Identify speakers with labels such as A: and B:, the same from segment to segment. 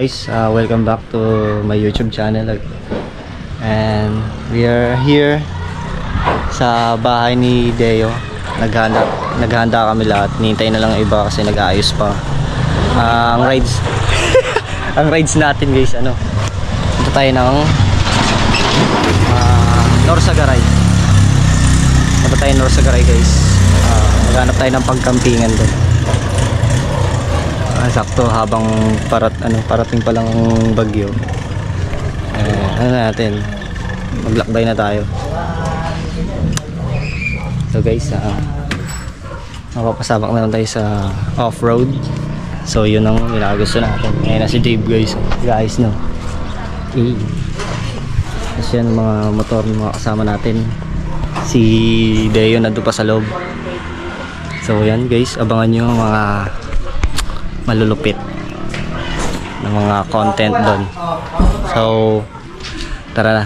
A: Guys, welcome back to my YouTube channel. And we are here sa bahay ni Deo. Naghahanda kami lahat. Nihintay na lang ang iba kasi nag-aayos pa. Ang rides ang rides natin guys, punta tayo ng Norsagaray. Punta tayo Norsagaray guys. Maghanap tayo ng pagkampingan doon. Sakto habang parating pa lang ang bagyo. Natin, maglakbay na tayo. So guys, mapapasabak na lang tayo sa off-road. So yun ang gusto natin. Ngayon na si Dave guys. Guys, no. Kasi yan mga motor ng mga kasama natin. Si Deo nandun pa sa loob. So yan guys, abangan nyo mga malulupit ng mga content doon. So tara na,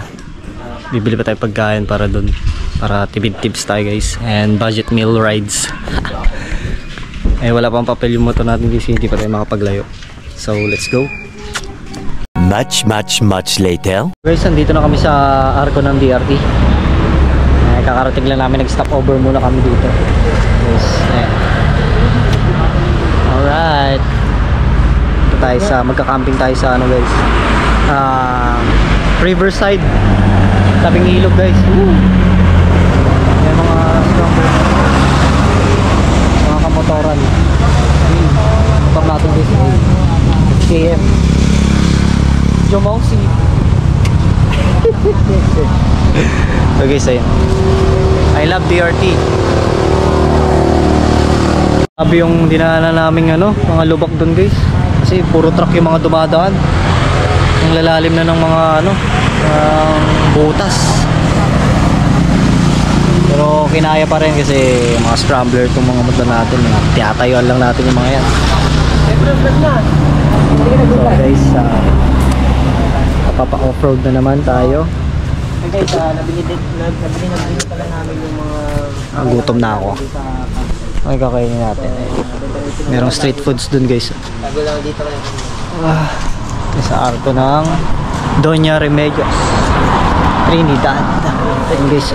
A: bibili pa tayo pagkain para doon, para tipid tips tayo guys, and budget meal rides. Wala pang papel yung motor natin guys, hindi pa tayo makapaglayo. So let's go.
B: Much later.
A: Guys, nandito na kami sa arko ng DRT. Kakarating lang namin, nag-stop over muna kami dito guys. Alright, ito tayo sa, magka-camping tayo sa guys, Riverside, tabing ilog guys. May mga stronger, mga kamotoran. Motor natin guys, KM Jomongsi. So guys, ayun, I love DRT. Sabi yung dinaanan namin mga lubak doon guys, kasi puro truck yung mga dumadaan. Ang lalalim na ng mga butas. Pero kinaya pa rin kasi mga scrambler itong mga motor natin. Tiyatayuan lang natin yung mga yan. So guys, papapa-offroad na naman tayo. Guys, nabili pala namin yung mga gutom na ako. Ay, kakainin natin. Merong street foods dun guys. Sa arko ng Doña Remedios, Trinidad. Ayun guys,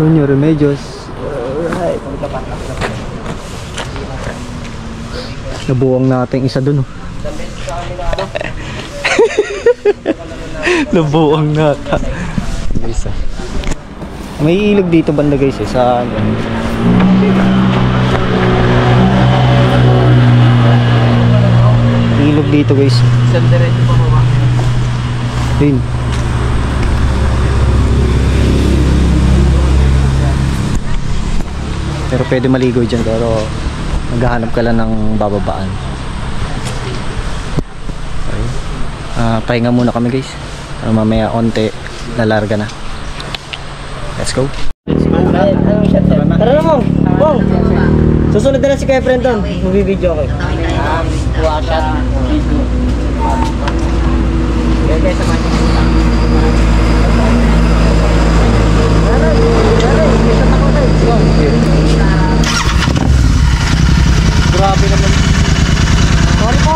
A: Doña Remedios. Alright. Nabuwang natin isa dun. Nabuwang natin guys. May ilog dito banda guys sa ilog dito guys. Diretso pa baba. Din. Pero pwede maligo dyan, pero maghahanap ka lang ng bababaan. Okay. Pahinga muna kami guys. Mamaya onte lalarga na. Let's go. Tara na mo. Bong. Susunod na lang si Kuya Brenton. Magbibideo ako. Wakat. Okay, samahan niyo. Grabe naman. Sorry po.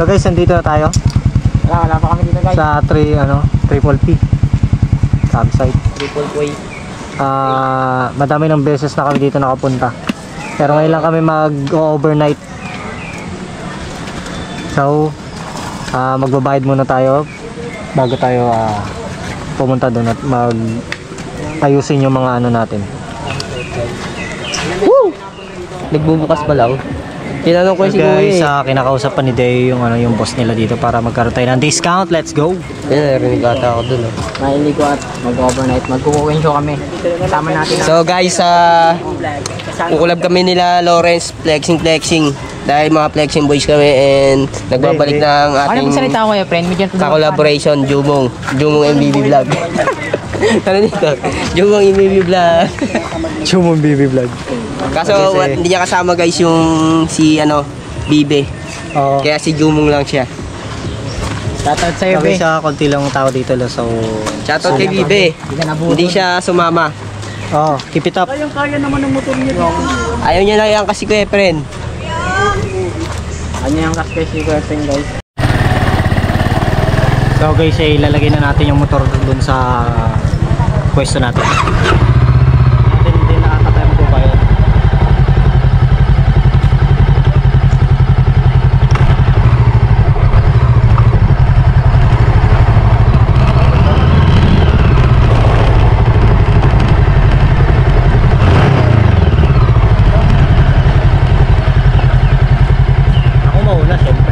A: So guys, nandito na tayo
C: Wala pa kami dito guys.
A: sa Triple P campsite.
C: Triple Way.
A: Madami ng beses na kami dito nakapunta. Pero ngayon lang kami mag-overnight. So, magbabayad muna tayo bago tayo pumunta doon at ayusin yung mga ano natin.
C: Woo! Nagbubukas pa lang. Tinanong ko
A: So
C: si
A: guys,
C: Kuya
A: kinakausap pa ni Deo yung boss nila dito para magkaroon tayo ng discount. Let's go!
C: narinig ata ako dun. Mahilig ko at mag-overnight. Mag-cooking show kami. Kasama natin. So guys, kukulab kami nila Lawrence, flexing. Dahil mga flexing boys kami and nagbabalik ng ating
D: ko ya, friend?
C: ka-collaboration, Jumong MBB Vlog. Ano dito? Jumong MBB Vlog.
A: Chumong BB Vlog.
C: Kaso hindi niya kasama guys yung si Bibe.
A: Oo.
C: Kaya si Jumong lang siya.
D: Shoutout sa'yo,
A: Okay, konti lang tao dito lang. So,
C: Shoutout kay Bibe. Hindi siya sumama.
A: keep it up.
C: Ayaw niya lang yan kasi kuya friend.
D: Ano yung kasi person guys?
A: So guys, ilalagay na natin yung motor doon sa pwesto natin. Hindi nakakatayo mo ba yan? Ako mauna syempre.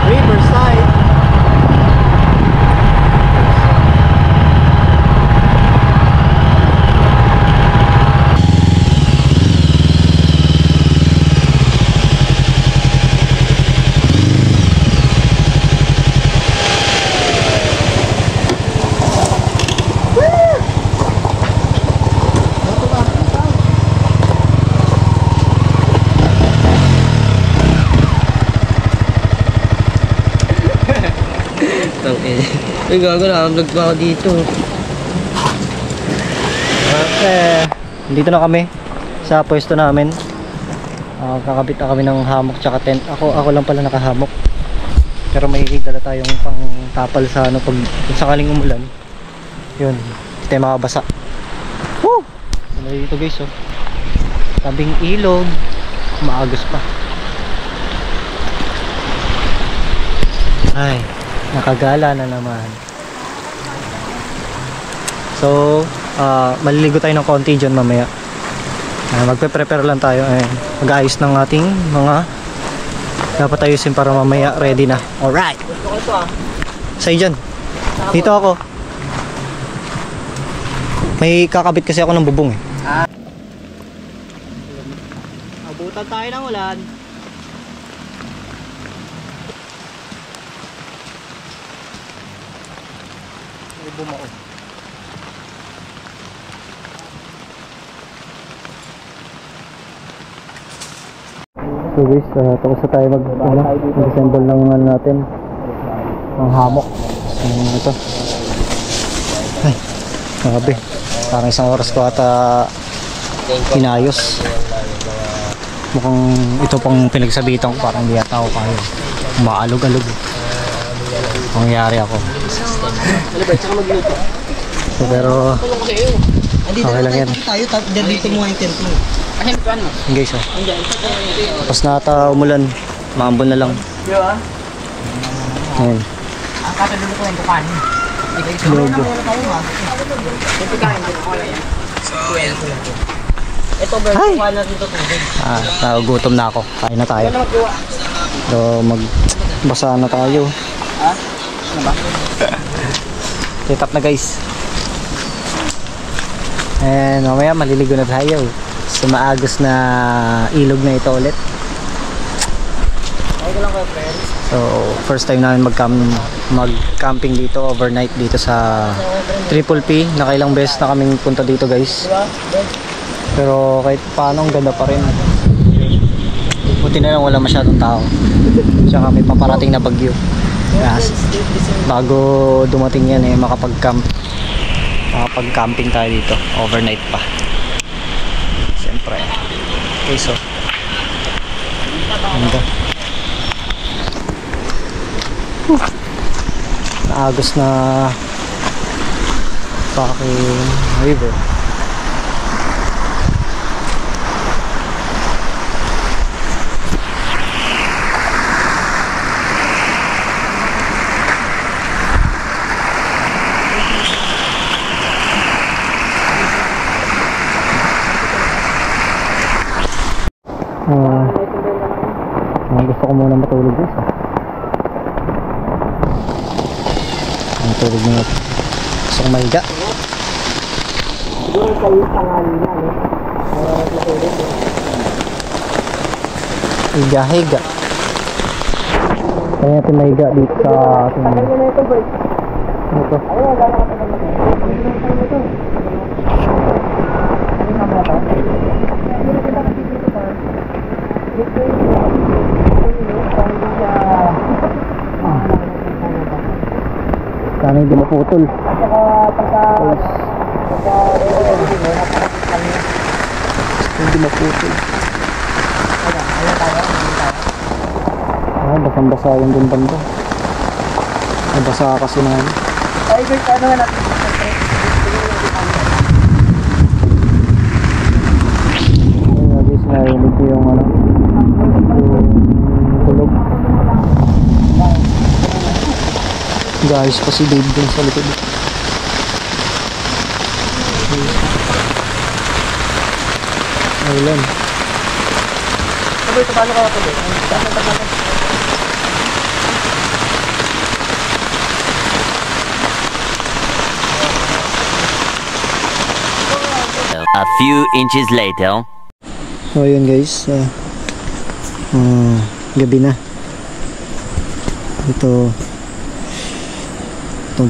A: Riverside.
C: Uy, gago na, vlog pa ako dito.
A: Okay, dito na kami sa pwesto namin. Kakabit na kami ng hammock tsaka tent. Ako lang pala nakahammock. Pero may dala tayong pang tapal sa pag sakaling umulan. Yun, hindi tayo makabasa. Woo! Ano dito guys, tabing ilog, maagos pa. Ay, nakagala na naman. So, maliligo tayo ng konti dyan mamaya. Magpe-prepare lang tayo. Mag-ayos ng ating mga dapat ayusin para mamaya ready na. Alright! Sa'yo dyan. Dito ako. May kakabit kasi ako ng bubong Abutan tayo ng ulan. May bumao. So guys, tapos na tayo mag-assemble ng natin ng hammock. Ito. Ay, grabe. Parang isang oras ko ata inayos. Mukhang ito pang pinagsabitan ko, parang hindi ata ako kaya. Maalog-alog. Pangyayari ako. So, pero okay lang yan.
C: Dito mo ang tent mo.
A: Guys, tapos na ata umulan. Maambon na lang. Ayan.
D: Ang kasalulo ko yung bukan.
A: Logo.
C: Ito ba na dito tubig?
A: Nagugutom na ako. Kain na tayo. So, magbasa na tayo. Set up na guys. And mamaya maliligo na tayo sa maagos na ilog na ito ulit. So first time namin mag-camping dito overnight dito sa Triple P. Nakailang beses na kaming punta dito guys. Pero kahit paano ang ganda pa rin. Buti na lang wala masyadong tao. Tsaka may paparating na bagyo. Yes. Bago dumating yan makapag-camp. makapag-camping tayo dito. Overnight pa. Siyempre. Okay, so. Ganda. Naagos na fucking river. Gusto ko muna matulog guys. Matulog muna. Gusto ko mahiga.
C: Siguro kayo tangali na, no?
A: Higa-higa. Kaya natin mahiga dito sa ating... Ito. Sana hindi maputol. Hindi maputol. Basang-basa yung dun banda. Nabasa kasi na ano.
C: Ay, guys, ano nga natin?
A: Ayun, guys, narinig ko yung ano, yung kulog. Guys, pa si Dave din sa likod. Ayun.
C: Sabay, paano ka ako doon?
B: A few inches later.
A: So ayun guys, gabi na. Itong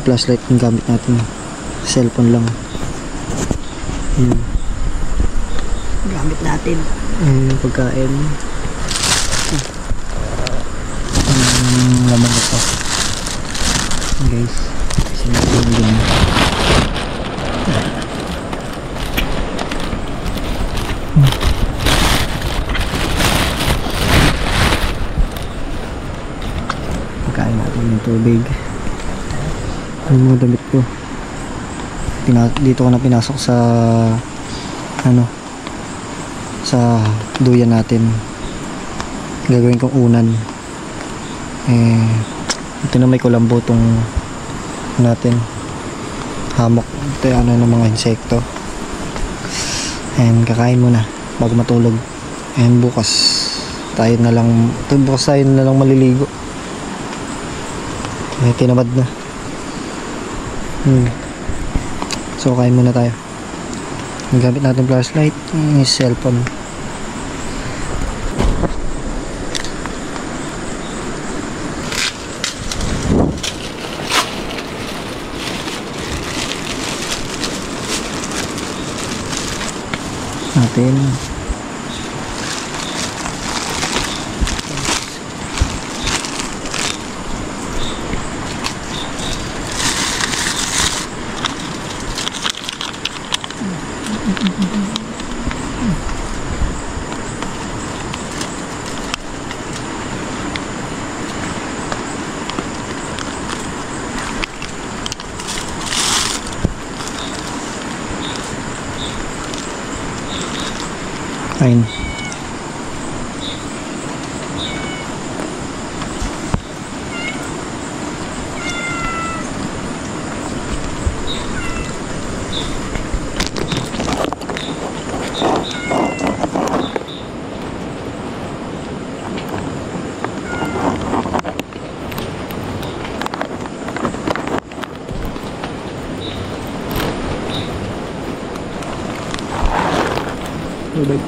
A: flashlight yung gamit natin, cellphone lang.
C: Gamit natin.
A: Yung pagkain, laman ito guys, sinagin din. Pagkain natin ng tubig. Yung mga damit ko dito ko na pinasok sa ano, sa duyan natin. Gagawin kong unan. Ito na may kulambo tong natin, hamok. Ito yung ano ng mga insekto. And kakain muna bago matulog. And bukas tayo na lang maliligo. Tinamad na. So kain muna tayo. Ang gamit natin flashlight, yung cellphone. Natin. Kain. Tubig.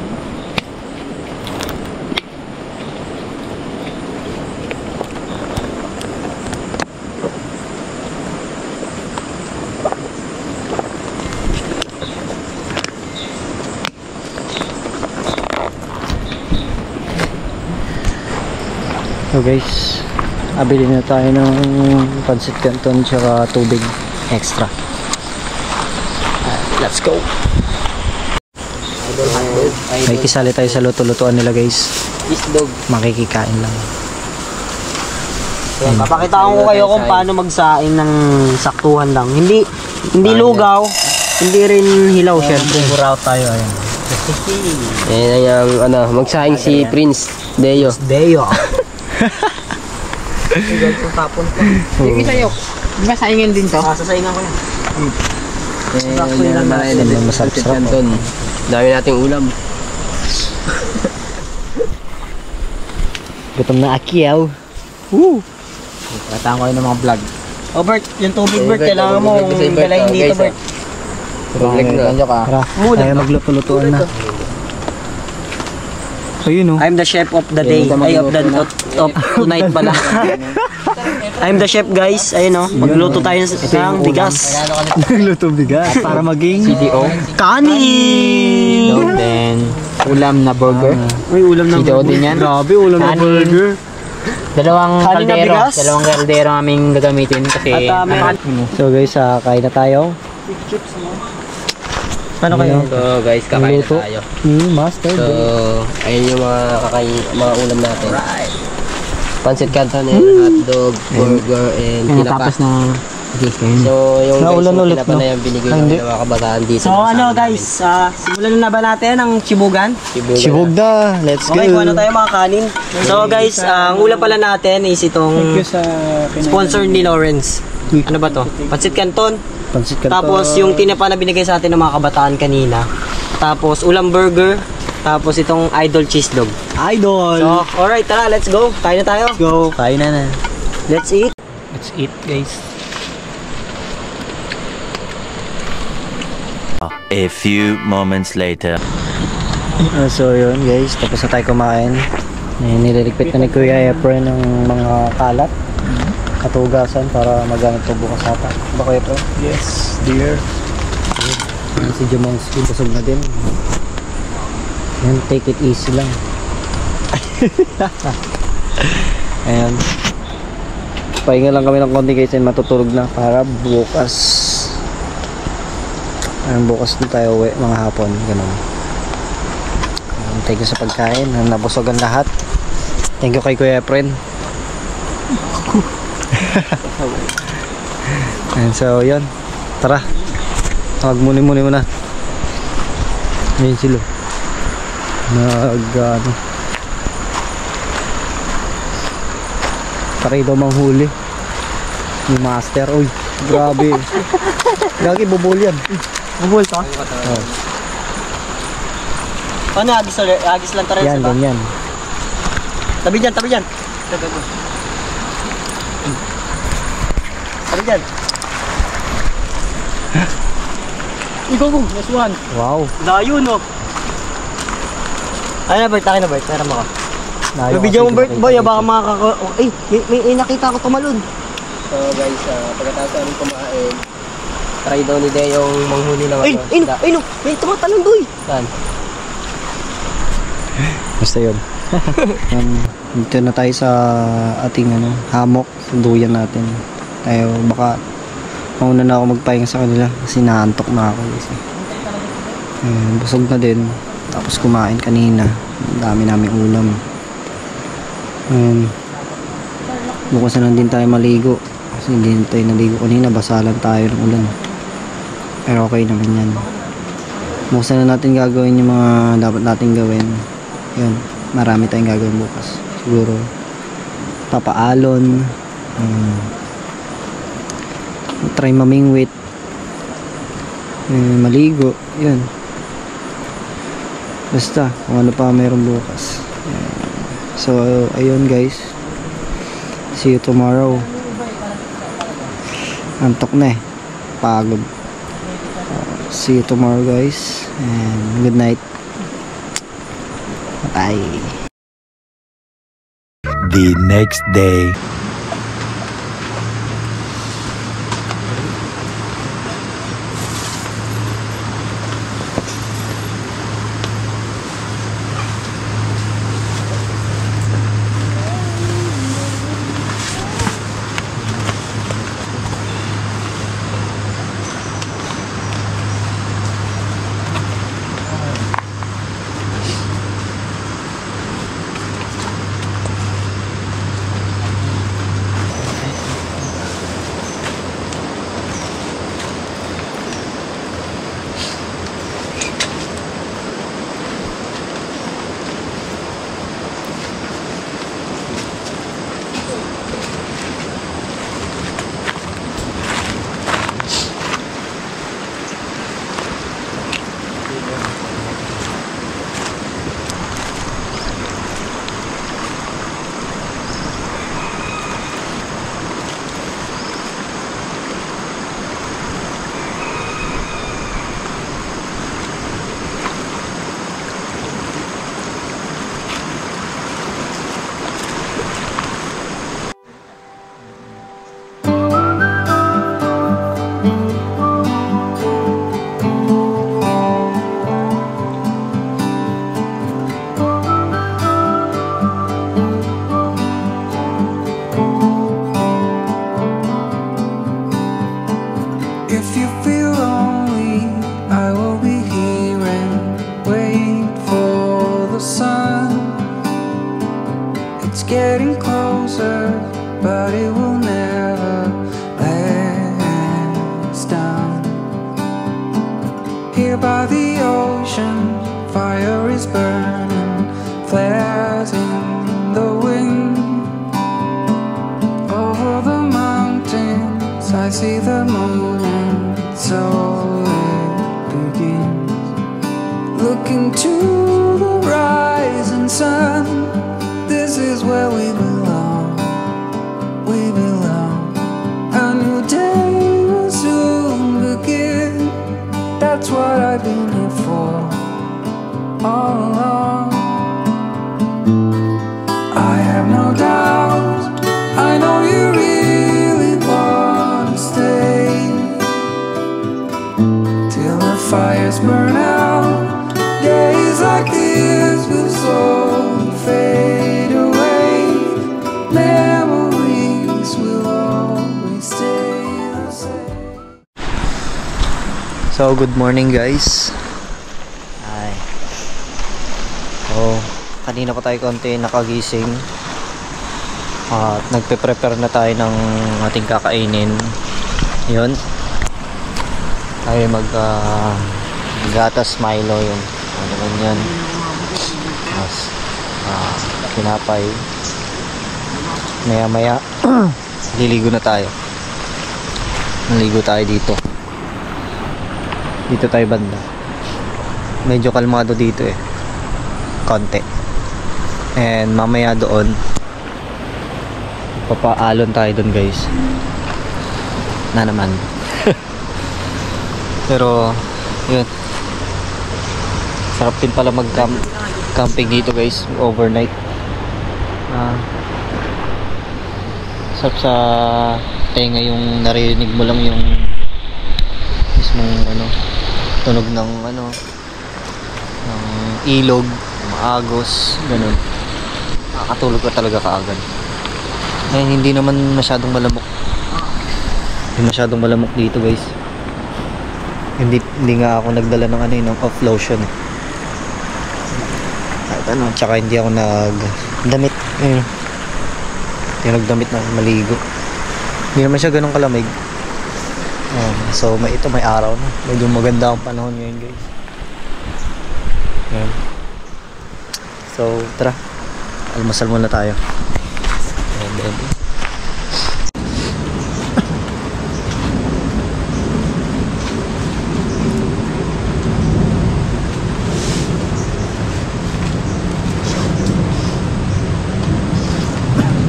A: So guys, abili na tayo ng pancit canton tsaka tubig extra.
C: Let's go.
A: May kisali tayo sa luto-lutuan nila guys.
C: Isdog.
A: Makikikain lang.
C: Papakitaan ko kayo kung paano magsaing ng saktuhan lang. Hindi lugaw, hindi rin hilaw syempre.
A: Buraw tayo ayan.
C: Ayan yung magsaing si Prince Deo.
A: Deo.
D: Yung isa yun. Di ba saingin din to?
C: Sasaingan ko yan.
A: Masarap-sarap.
C: Dami nating ulam.
A: Gutom na akiyaw.
D: Kataan ko yun ng mga vlog.
C: Oh Bert, yung tubig Bert, kailangan mo galahin dito Bert.
D: Tubig na.
A: Tara, tayo magluto-lutuan na. Ayun oh.
C: I'm the chef of the day. Ay, of tonight pala. I'm the chef guys. Ayun oh. Magluto tayo ng bigas.
A: Nagluto bigas para maging
D: CDO.
C: Kanin!
D: Then, ulam na burger.
C: May ulam na
D: CDO din yan.
A: grabe ulam na
D: Kanin.
A: burger.
D: Dalawang
C: Kanin na
D: kaldero.
C: bigas.
D: Dalawang kaldero aming gagamitin kasi
A: So guys, kain na tayo.
C: Paano kayo? So guys, kakain na
A: Luto.
C: tayo.
A: Master.
C: So, ayun yung mga ulam natin. Pancit canton and hotdog, burger, and tinapa.
D: tapos na chicken.
C: So, yung
A: Naulan
C: guys, yung
A: ulit,
C: tinapa
A: no?
C: na yung binigay
A: Ay,
C: namin
A: hindi.
C: ng mga kabataan dito.
E: So ano guys, simulan na ba natin ang chibugan?
A: Sibog na. Let's go.
E: Okay, kung ano tayo mga kanin. So guys, ang ulam pala natin is itong sponsor ni Lawrence. Ano ba to? Pancit Canton.
A: Pansit canton.
E: Tapos yung tinapa na binigay sa atin ng mga kabataan kanina. Tapos ulam burger. Tapos itong idol cheese dog.
A: Idol.
E: So, alright, tara, let's go. Kain na tayo.
A: Go. Kain na.
E: Let's eat.
A: Let's eat guys.
B: A few moments later.
A: So yun guys, tapos na tayo kumain. Nililigpit na ni Kuya Efren ng mga kalat. Katugasan para magamit ito bukas ata. Ba Kuya Efren? Yes, dear. Ayan, si Jumonski, busog na din. Ayan, take it easy lang. Ayan. Pahinga lang kami ng konti guys and matutulog na para bukas. Ayan, bukas na tayo uwi, mga hapon, ganun. Thank you sa pagkain, nabusog ang lahat. Thank you kay Kuya Efren. And so yun, tara, magmuni-muni muna. Ayun sila paray daw manghuli yung master. Uy, grabe. Gagi, bubol yan.
E: Bubol to?
A: Oh.
E: Ano, agis lang tayo
A: Yan,
E: sa ba?
A: ganyan.
E: Tabi dyan, tabi dyan. Tabi dyan. Ikaw ko, next one.
A: Wow.
E: Layo no. Ay na Bert, akin na Bert, meron mo ka.
A: Layo
E: Bibigyan mo
A: kasi
E: Bert,
A: nakita
E: boy,
A: dito.
E: baka may nakita ko tumalon.
C: So guys, pagkatapos namin kumain, try daw ni Deo yung manghuli ng
E: Ay no, may tumatalon doy.
C: Saan?
A: Basta yun. Dito na tayo sa ating hammock, sa duyan natin. Tayo baka mauna na ako magpahinga sa kanila kasi naantok na ako kasi. Busog na din. Tapos kumain kanina. Ang dami naming ulam. Bukas na lang din tayo maligo kasi hindi tayo naligo kanina, basa lang tayo ng ulan. Pero okay naman yan. Bukas na natin gagawin yung mga dapat natin gawin. Yun, marami tayong gagawin bukas. Siguro papaalon, try mamingwit, maligo, yun. Basta kung ano pa mayroon bukas. So ayun guys, see you tomorrow. Antok na pagod. See you tomorrow guys, and good night. Bye.
B: The next day.
F: the moment so it begins. Looking to the rising sun, this is where we belong. We belong. A new day will soon begin. That's what I've been here for all along. I have no doubt, I know you really want to stay till the fires burn out. Days like this will slowly fade away. Memories will always stay the same.
A: So, good morning guys. Ay. So, kanina pa tayo konti nakagising. At nagpe-prepare na tayo ng ating kakainin. Yun. Tayo gatas Milo yun. Ano naman yan. Tapos, kinapay. Maya-maya, liligo na tayo. Naligo tayo dito. Dito tayo banda. Medyo kalmado dito eh. Konti. And mamaya doon papaalon tayo doon guys. Na naman. Pero yun. Sarap din pala camping dito guys. Overnight. Sarap sa tenga yung narinig mo lang yung mismong tunog ng ng ilog, maagos, ganun. Nakakatulog ka talaga kaagad. Ngayon hindi naman masyadong malamok. Hindi masyadong malamok dito guys. Hindi nga ako nagdala ng ng off lotion eh. At tsaka hindi ako nagdamit. Hindi nagdamit na maligo. Hindi naman siya ganun kalamig. So may araw na. Medyo maganda ang panahon ngayon guys. Ayan. So tara, almasal muna tayo. Ayan, baby.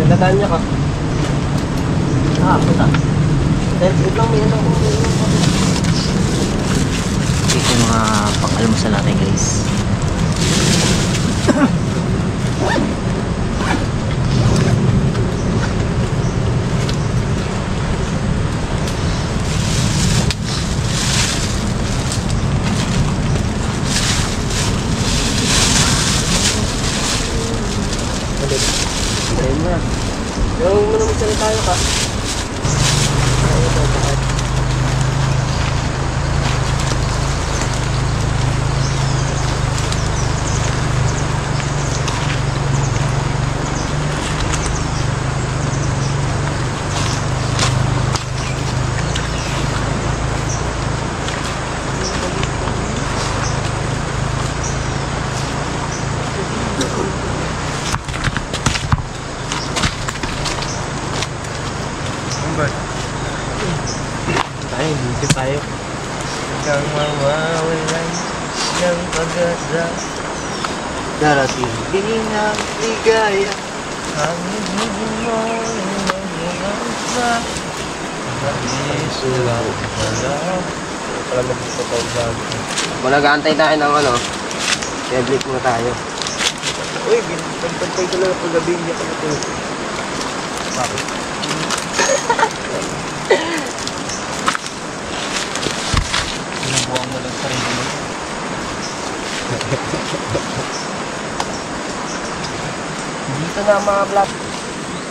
C: Gandaan niya ka. Puta. Dahil lang may
A: Ito yung mga pang-almasal natin guys.
C: Yung muna magsalita tayo ka.
E: Ay, dito tayo. Kang mawawalan ng pag-asa. Darating din ang ligaya. Ang higit mo ang sa Isulaw pala. Pala magpapatawag bago.
C: Kung nag-aantay tayo ng i-break muna tayo.
E: Uy, pagpagpag ko lang pag-gabi niya ka na ito. Bakit? Nabuang mo lang sarili mo.
C: Dito na mga vlog.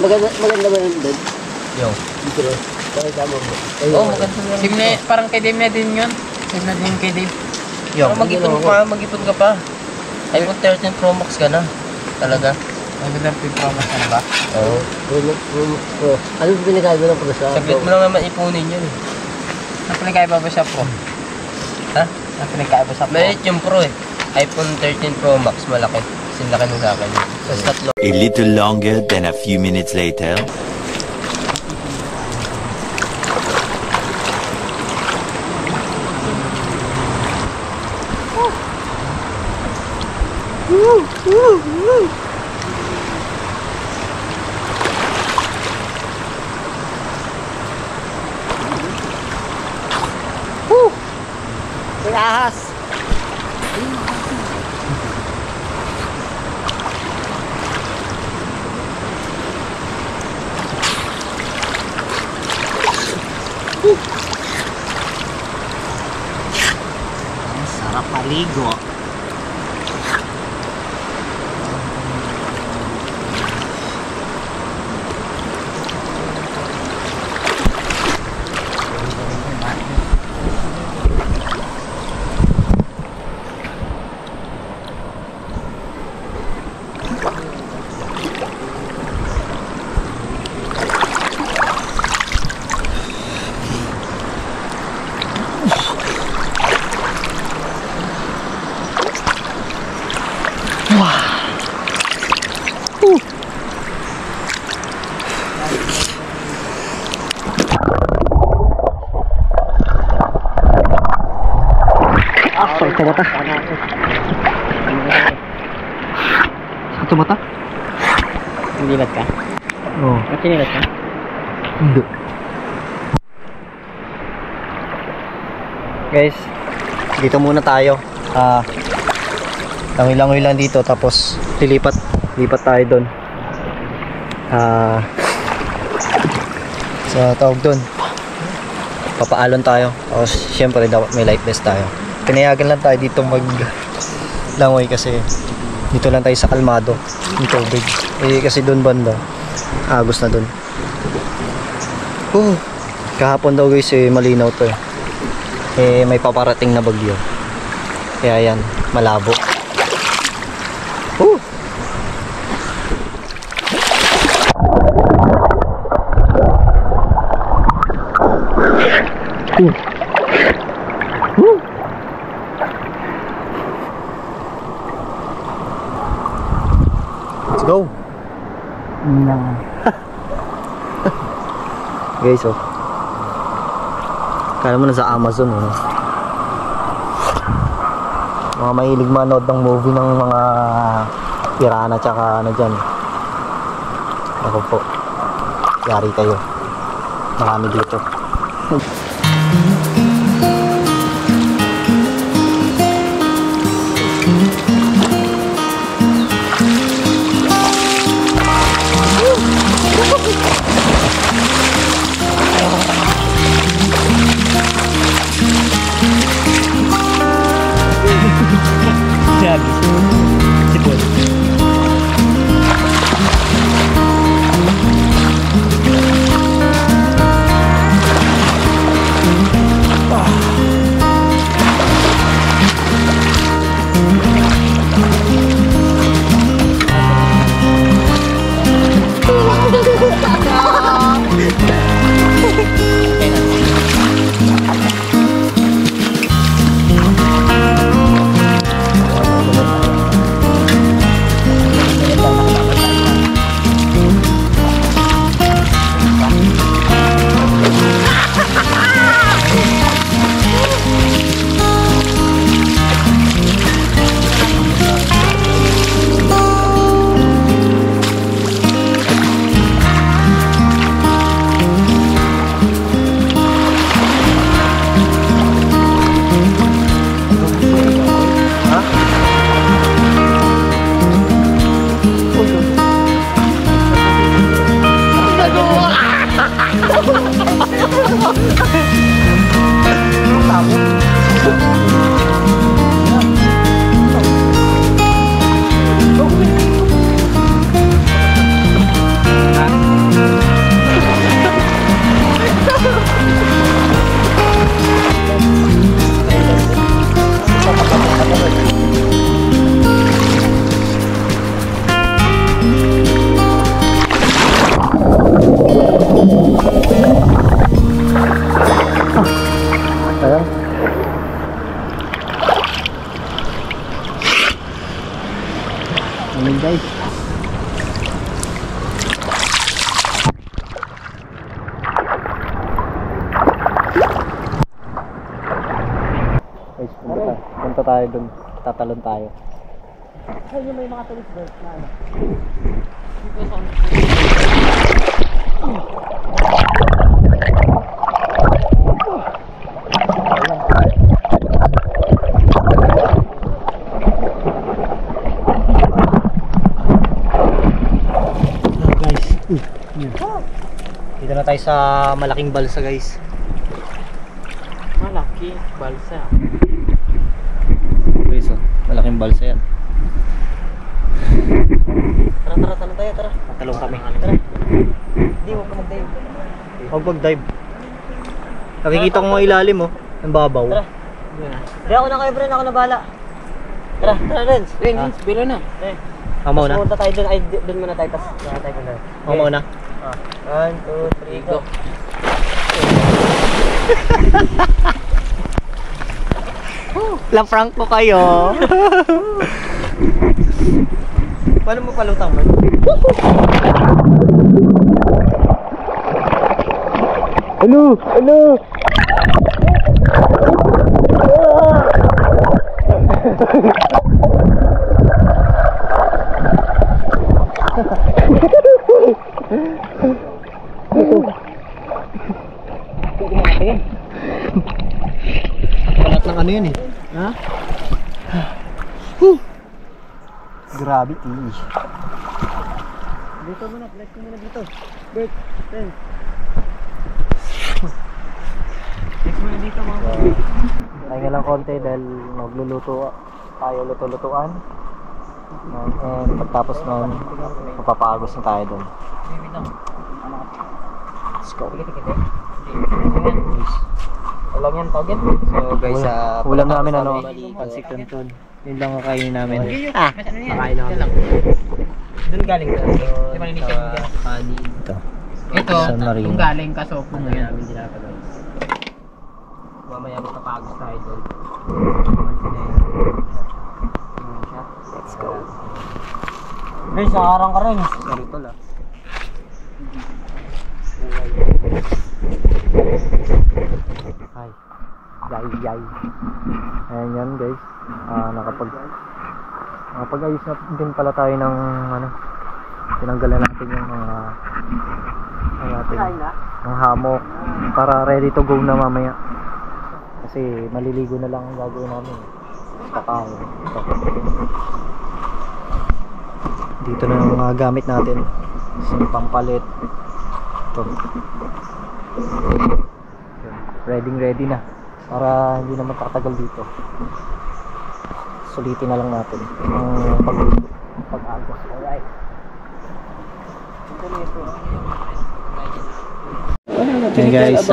C: Maganda ba yung bed?
E: Yo.
C: Dito na. Pakita mo.
E: Oo, maganda yan.
D: Parang kay Dave na din yun. Same na din kay Dave.
E: Yo, mag-ipon ka pa. iPhone 13 Pro Max ka na. Talaga.
D: Maganda po yung promo ka na ba?
E: Oo.
C: Ano pinagkaiba ng pro sa?
E: Saglit mo lang naman ipunin yun.
D: Ano pinagkaiba ba siya Pro?
E: Ha?
D: Ano pinagkaiba sa Pro?
E: Maliit yung Pro eh. iPhone 13 Pro Max, malaki. Kasi laki nung sa akin. Tapos tatlo.
B: A little longer than a few minutes later.
E: May ahas.
A: Sarap maligo.
E: Sakit sa mata. Sakit sa mata?
D: Nilat ka?
E: Oo.
D: Ba't nilat ka?
E: Hindi.
A: Guys, dito muna tayo. Langoy-langoy lang dito tapos lipat tayo doon. Sa tawag doon. Papaalon tayo. Tapos syempre dapat may life vest tayo. Pinayagan lang tayo dito maglangoy kasi dito lang tayo sa kalmado yung tubig. Kasi doon banda agos na doon. Kahapon daw guys malinaw to may paparating na bagyo. Kaya yan, malabo. Let's go. Guys, kala mo na sa Amazon mga mahilig manood ng movie ng mga pirana tsaka ano dyan. Ako po, yari kayo, marami dito.
E: Guys, punta tayo dun, tatalon tayo.
D: Ay, yung may mga tourist birds na ano.
A: tayo sa malaking balsa guys.
D: Malaki, balsa.
A: Guys, oh, malaking balsa yan.
E: Tara, tara tayo, tara.
A: Talong kami.
E: Tara. Hindi, huwag ka mag-dive.
A: Huwag mag-dive. Nakikita ko nga ilalim oh. Ang babaw.
E: Tara. Hindi ako na kayo, Bren. Ako na bahala. Tara, tara, Renz.
D: Renz, bilo na.
A: Ako mauna.
E: Punta tayo dun. Ay, dun muna tayo. Tapos tayo punta.
A: Ako mauna.
E: 1, 2, 3, go.
A: La-prank ko kayo.
E: Paano mo palutang mo?
A: Hello! Palat ng ano yun eh. Ha? Gravity.
E: Dito muna, flex muna dito. Bert, Renz. Flex muna dito mga
A: Tayo lang konti dahil magluluto tayo, luto-lutuan. And pagtapos nun, mapapagos na tayo dun. Let's go.
E: Ulam yan, tawagin.
A: So guys, ulam namin ano, pancit canton. Yun lang ang kainin namin.
E: Pakain na lang. Doon galing ka. Di ba nilisin mo dyan? Kanin.
A: Ito.
D: Ito,
A: San Marino.
D: kung galing ka so kung yan.
E: Namin dinapanood. Mamaya magpapagos tayo doon.
A: Let's go.
E: Guys, nakarang ka rin.
A: Sorry tol ah. Hi. Yay. Ayan yan guys. Nakapag-ayos na din pala tayo ng ano. Tinanggalan natin yung mga ng hammock para ready to go na mamaya. Kasi maliligo na lang ang gagawin namin. Kakain. Dito na yung mga gamit natin. Yung pampalit. Ito. Ready na. Para hindi na magtatagal dito. Sulitin na lang natin ang pag-agos. Alright. Okay guys,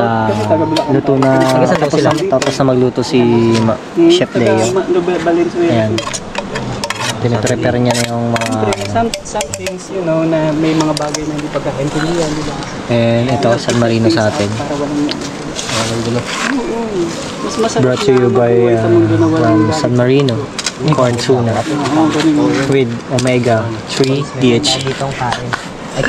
A: luto na tapos na magluto si Chef Leo. Ayan. Piniprepare niya na yung mga
D: Some things, you know, na may mga bagay na hindi pagkakaintindihan, di ba?
A: and ito, San Marino sa atin.
D: Para walang mas masarap
A: Brought to you by from San Marino corn tuna with omega 3 DHA.
E: Ditong kain. Ay,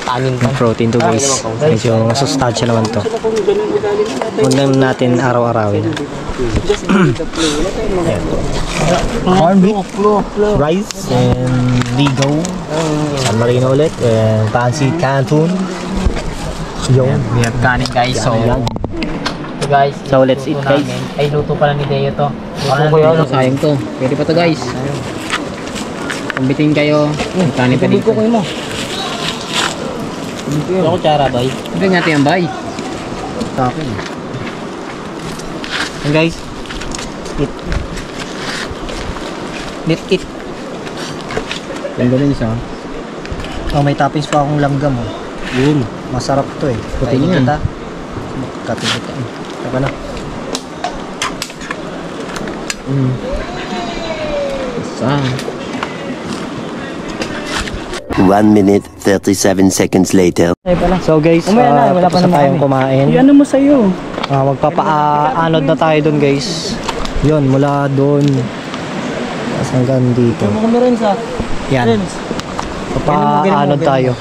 E: kanin ka.
A: Protein to guys. Medyo masustansya naman to.
D: kung ganun ugali na natin.
A: Huwag na natin araw-arawin.
D: Just give it the flow. Wala tayong mga
A: Corn beef, rice, and ligo. San Marino ulit. And pancit canton. Yun.
E: We have kanin guys, so guys,
A: So let's eat guys.
E: ay luto pala ni Deo to.
D: Ano ko yun? Sayang to. Pwede pa to guys. Kumbitin kayo. Kanin pa dito.
E: mo. Ako tsara bay.
D: Ito natin ang bay.
A: Sa akin. And guys, eat. Let's eat.
D: Yung ganun isa.
A: Oh, may toppings pa akong langgam oh.
D: Yun.
A: Masarap to eh.
D: Puti
A: Kainin
D: yan.
A: kita. Katin kita. Saka na.
D: Isa.
B: 1 minute 37 seconds later.
A: So guys,
E: wala pa
A: tapos na
E: naman
A: tayong kumain.
D: Ano mo sa'yo?
A: Magpapa-anod na tayo dun guys. Yun, mula dun. Tapos hanggang dito.
E: Kami rin sa
A: Yan. Papa-anod tayo.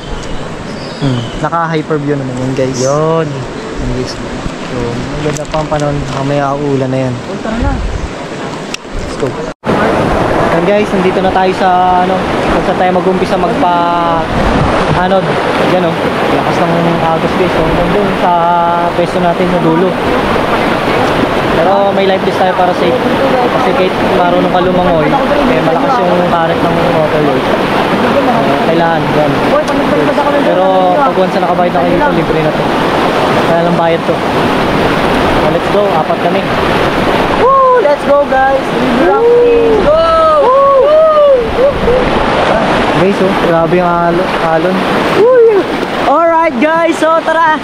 A: Naka-hyper view naman yun guys.
E: Yun.
A: Yan, guys. So, maganda pa ang panahon. Mamaya uulan na yan.
E: Tara na.
A: Let's go. Yan guys, nandito na tayo sa ano, kung saan tayo mag-umpisa magpa-anod. Yan o, lakas ng agos guys. So, hanggang dun sa pwesto natin sa dulo. Pero Pero may life vest tayo para safe. Kasi kahit marunong ka lumangoy, malakas yung current ng waterway. Kailangan yan. Pero pag once na nakabayad na kayo dito, libre na to. Kaya lang bayad to. So let's go, 4 kami.
E: Woo! Let's go guys! Go!
A: Guys, oh, grabe yung alon.
E: Alright guys, so tara!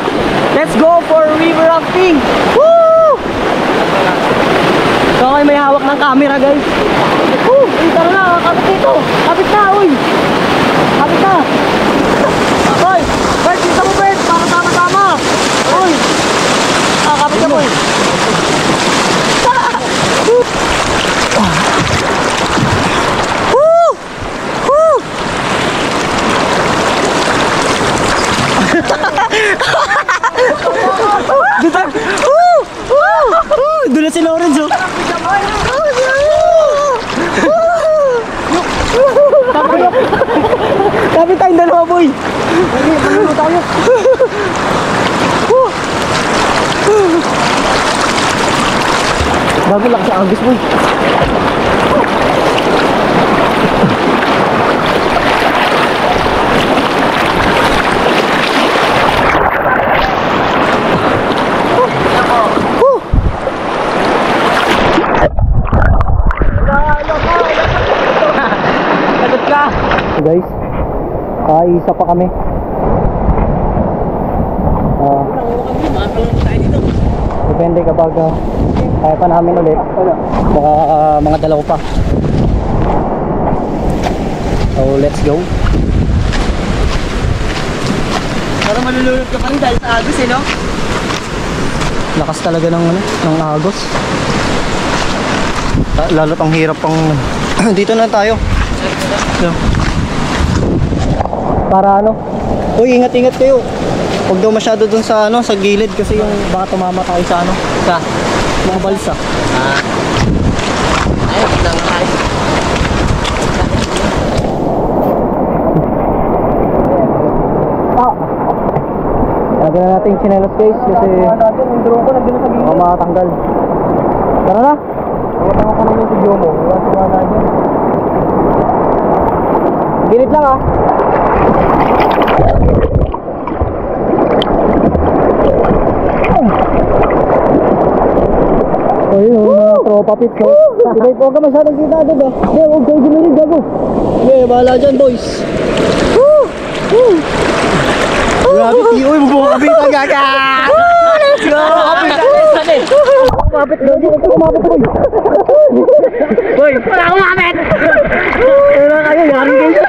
E: Let's go for river rafting! Woo! So okay, may hawak ng camera guys. Woo! Tara na, kapit dito! Kapit na, uy! Kapit na! Hoy! Bert, dito mo Bert! Para tama-tama! Uy! Kapit na boy!
A: Doon na si Lawrence, oh.
E: Kapit tayong dalawa boy! Malulu tayo! Bago lang sa Angus boy!
A: Guys, isa pa kami. Depende kapag kaya pa namin ulit. Baka mga dalaw pa. So let's go.
E: Parang malulunod ka pa rin dahil sa Agos no?
A: Lakas talaga ng agos. Lalo ang hirap pang dito na tayo. Para uy, ingat-ingat kayo. Huwag daw masyado dun sa sa gilid kasi yung baka tumama tayo sa sa mga balsa.
E: Ayun, lang tayo.
A: Lagyan na natin yung chinelas guys kasi makatanggal. Tara na. Tama ko naman si Jomo. Gilid lang ah. Ayun yung tropa pits ko. Hindi po ka masyadong kita doon ah. Hindi, huwag kayo gumilid gago. Hindi, bahala dyan boys. Grabe, uy, bubukabit ang gaga.
E: Let's go!
A: Kumapit daw, huwag ka kumapit boy.
E: Boy, wala akong kumapit!
A: Pero kayo, yari kayo.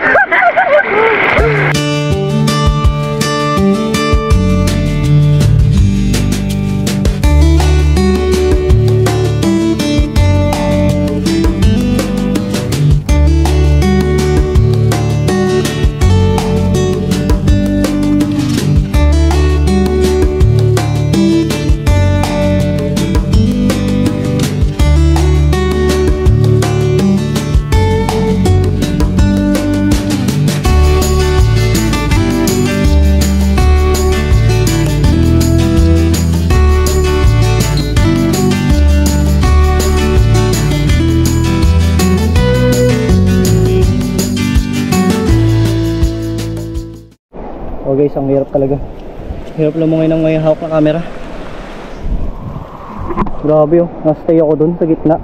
A: Oh guys, ang hirap talaga. Hirap lumungoy ng may hawak na camera. Grabe oh, nastay ako dun sa gitna.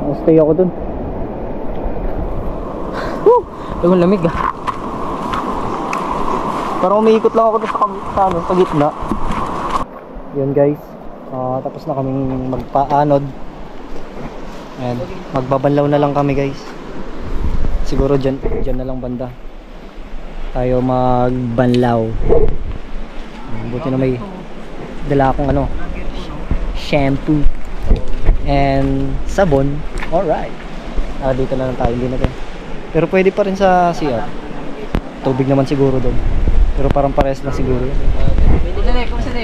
A: Nastay ako dun.
E: Ang lamig ah.
A: Parang umiikot lang ako dun sa gitna. Yun guys, tapos na kaming magpaanod. Ayan, magbabanlaw na lang kami guys. Siguro dyan na lang banda tayo magbanlaw. Buti na may dala akong shampoo and sabon. Alright, dito na lang tayo, hindi na tayo. Pero pwede pa rin sa CR. Tubig naman siguro doon, pero parang pares na siguro.
D: Pwede na rin, kung saan